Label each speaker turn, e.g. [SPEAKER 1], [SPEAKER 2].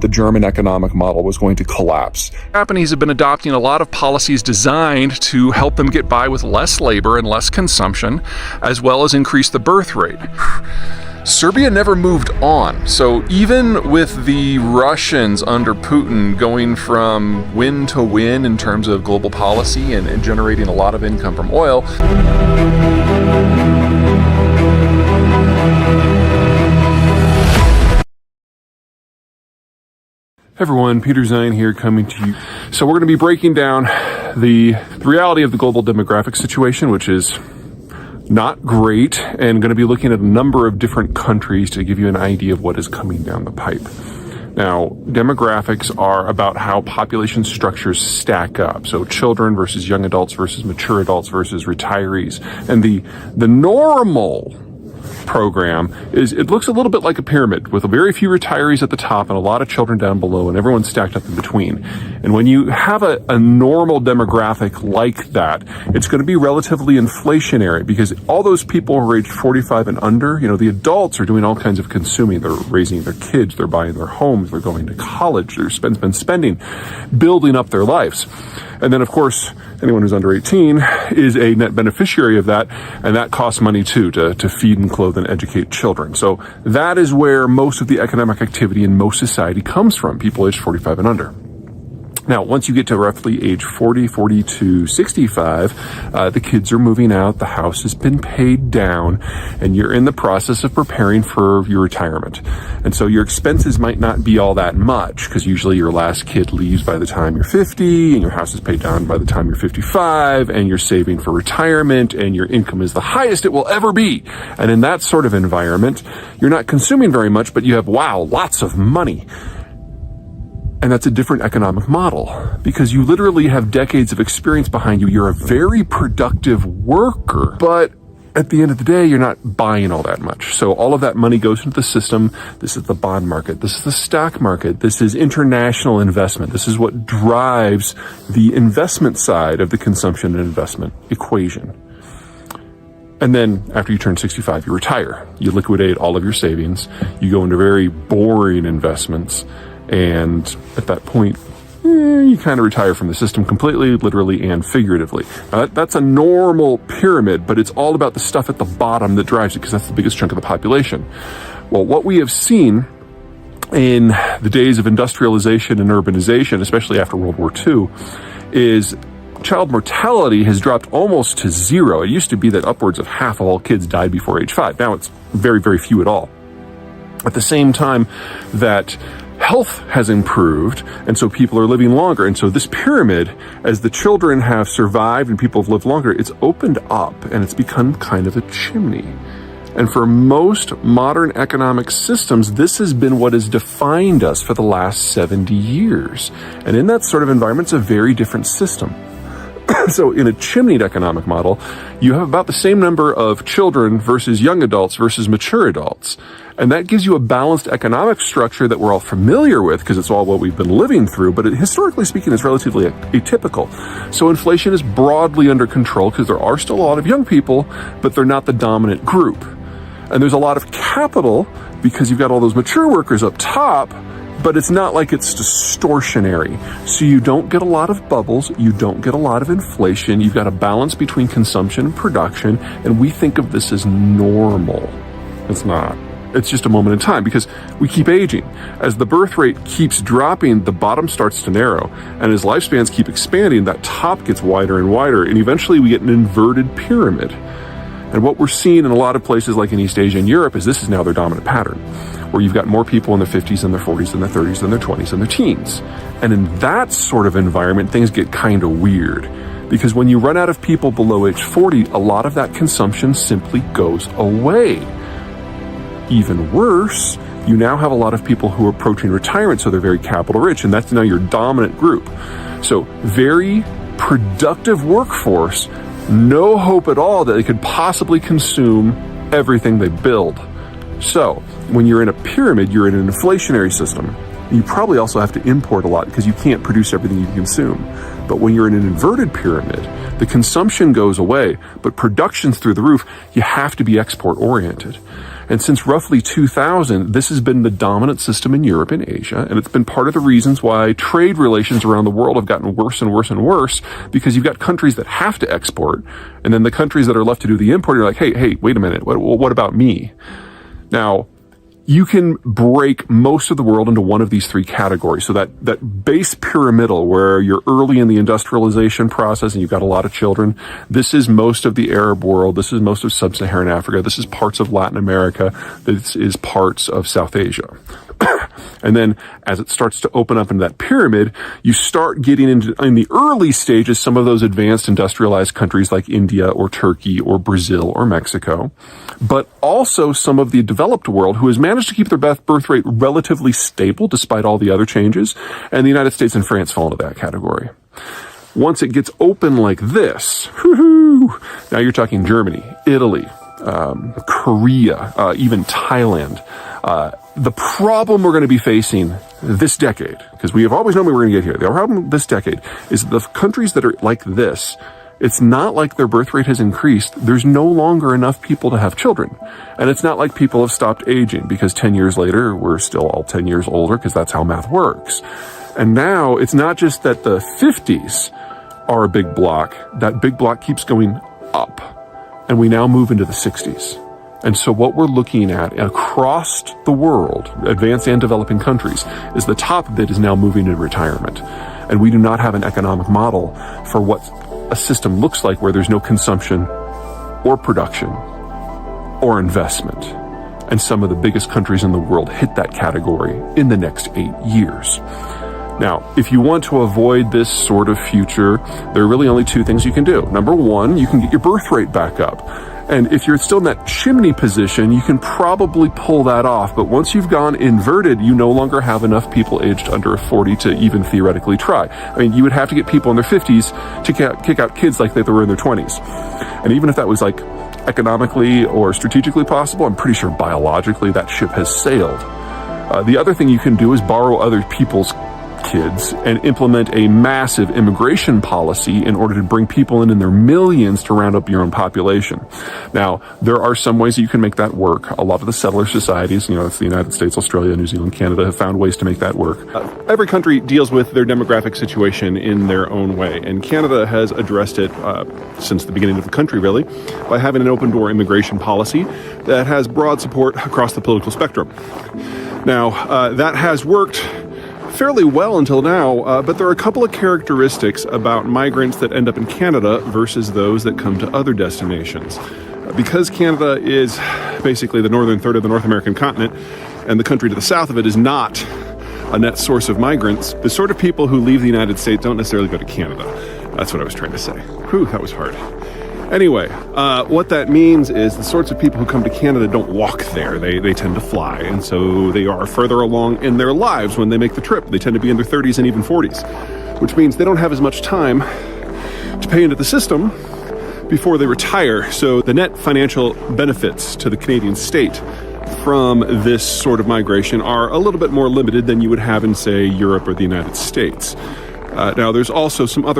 [SPEAKER 1] the German economic model was going to collapse.
[SPEAKER 2] Japanese have been adopting a lot of policies designed to help them get by with less labor and less consumption, as well as increase the birth rate. Serbia never moved on. So even with the Russians under Putin going from win to win in terms of global policy and generating a lot of income from oil, everyone, Peter Zeihan here coming to you. So we're going to be breaking down the reality of the global demographic situation, which is not great, and going to be looking at a number of different countries to give you an idea of what is coming down the pipe. Now, demographics are about how population structures stack up. So children versus young adults versus mature adults versus retirees. And the normal program is, it looks a little bit like a pyramid with very few retirees at the top and a lot of children down below and everyone stacked up in between. And when you have a normal demographic like that, it's going to be relatively inflationary because all those people who are aged 45 and under, the adults are doing all kinds of consuming. They're raising their kids, they're buying their homes, they're going to college, they're spending, building up their lives. And then, of course, anyone who's under 18 is a net beneficiary of that, and that costs money too, to feed and clothe and educate children. So that is where most of the economic activity in most society comes from, people aged 45 and under. Now, once you get to roughly age 40, 42, 65, the kids are moving out, the house has been paid down, and you're in the process of preparing for your retirement. And so your expenses might not be all that much, because usually your last kid leaves by the time you're 50, and your house is paid down by the time you're 55, and you're saving for retirement, and your income is the highest it will ever be. And in that sort of environment, you're not consuming very much, but you have, lots of money. And that's a different economic model because you literally have decades of experience behind you. You're a very productive worker, but at the end of the day, you're not buying all that much. So all of that money goes into the system. This is the bond market. This is the stock market. This is international investment. This is what drives the investment side of the consumption and investment equation. And then after you turn 65, you retire. You liquidate all of your savings. You go into very boring investments. And at that point, you kind of retire from the system completely, literally and figuratively. That's a normal pyramid, but it's all about the stuff at the bottom that drives it because that's the biggest chunk of the population. Well, what we have seen in the days of industrialization and urbanization, especially after World War II, is child mortality has dropped almost to zero. It used to be that upwards of half of all kids died before age 5. Now it's very, very few at all. At the same time that health has improved, and so people are living longer. And so this pyramid, as the children have survived and people have lived longer, it's opened up and it's become kind of a chimney. And for most modern economic systems, this has been what has defined us for the last 70 years. And in that sort of environment, it's a very different system. So in a chimneyed economic model, you have about the same number of children versus young adults versus mature adults. And that gives you a balanced economic structure that we're all familiar with because it's all what we've been living through, but historically speaking, it's relatively atypical. So inflation is broadly under control because there are still a lot of young people, but they're not the dominant group. And there's a lot of capital because you've got all those mature workers up top, but it's not like it's distortionary. So you don't get a lot of bubbles, you don't get a lot of inflation, you've got a balance between consumption and production, and we think of this as normal. It's not. It's just a moment in time because we keep aging. As the birth rate keeps dropping, the bottom starts to narrow. And as lifespans keep expanding, that top gets wider and wider, and eventually we get an inverted pyramid. And what we're seeing in a lot of places like in East Asia and Europe is this is now their dominant pattern, where you've got more people in their 50s and their 40s and their 30s and their 20s and their teens. And in that sort of environment, things get kind of weird. Because when you run out of people below age 40, a lot of that consumption simply goes away. Even worse, you now have a lot of people who are approaching retirement, so they're very capital rich, and that's now your dominant group. So very productive workforce, no hope at all that they could possibly consume everything they build. So when you're in a pyramid, you're in an inflationary system. You probably also have to import a lot because you can't produce everything you consume. But when you're in an inverted pyramid, the consumption goes away, but production's through the roof. You have to be export oriented. And since roughly 2000, this has been the dominant system in Europe and Asia. And it's been part of the reasons why trade relations around the world have gotten worse and worse and worse, because you've got countries that have to export, and then the countries that are left to do the importing are like, hey, wait a minute, what about me? Now, you can break most of the world into one of these three categories. So that base pyramidal, where you're early in the industrialization process and you've got a lot of children, this is most of the Arab world. This is most of sub-Saharan Africa. This is parts of Latin America. This is parts of South Asia. And then as it starts to open up into that pyramid, you start getting into, in the early stages, some of those advanced industrialized countries like India or Turkey or Brazil or Mexico, but also some of the developed world who has managed to keep their birth rate relatively stable despite all the other changes. And the United States and France fall into that category. Once it gets open like this, now you're talking Germany, Italy, Korea, even Thailand. The problem we're going to be facing this decade, because we have always known we were going to get here, the problem this decade is the countries that are like this, it's not like their birth rate has increased. There's no longer enough people to have children. And it's not like people have stopped aging, because 10 years later, we're still all 10 years older, because that's how math works. And now it's not just that the 50s are a big block. That big block keeps going up. And we now move into the 60s. And so what we're looking at across the world, advanced and developing countries, is the top bit is now moving into retirement. And we do not have an economic model for what a system looks like where there's no consumption or production or investment. And some of the biggest countries in the world hit that category in the next 8 years. Now, if you want to avoid this sort of future, there are really only two things you can do. Number one, you can get your birth rate back up. And if you're still in that chimney position, you can probably pull that off. But once you've gone inverted, you no longer have enough people aged under 40 to even theoretically try. I mean, you would have to get people in their 50s to kick out kids like they were in their 20s. And even if that was like economically or strategically possible, I'm pretty sure biologically that ship has sailed. The other thing you can do is borrow other people's kids and implement a massive immigration policy in order to bring people in their millions to round up your own population. Now, there are some ways that you can make that work. A lot of the settler societies, it's the United States, Australia, New Zealand, Canada, have found ways to make that work. Every country deals with their demographic situation in their own way, and Canada has addressed it since the beginning of the country, really, by having an open-door immigration policy that has broad support across the political spectrum. Now, that has worked fairly well until now, but there are a couple of characteristics about migrants that end up in Canada versus those that come to other destinations. Because Canada is basically the northern third of the North American continent, and the country to the south of it is not a net source of migrants, the sort of people who leave the United States don't necessarily go to Canada. That's what I was trying to say. Whew, that was hard. Anyway, what that means is the sorts of people who come to Canada don't walk there. They tend to fly, and so they are further along in their lives when they make the trip. They tend to be in their 30s and even 40s, which means they don't have as much time to pay into the system before they retire. So the net financial benefits to the Canadian state from this sort of migration are a little bit more limited than you would have in, say, Europe or the United States. Now, there's also some other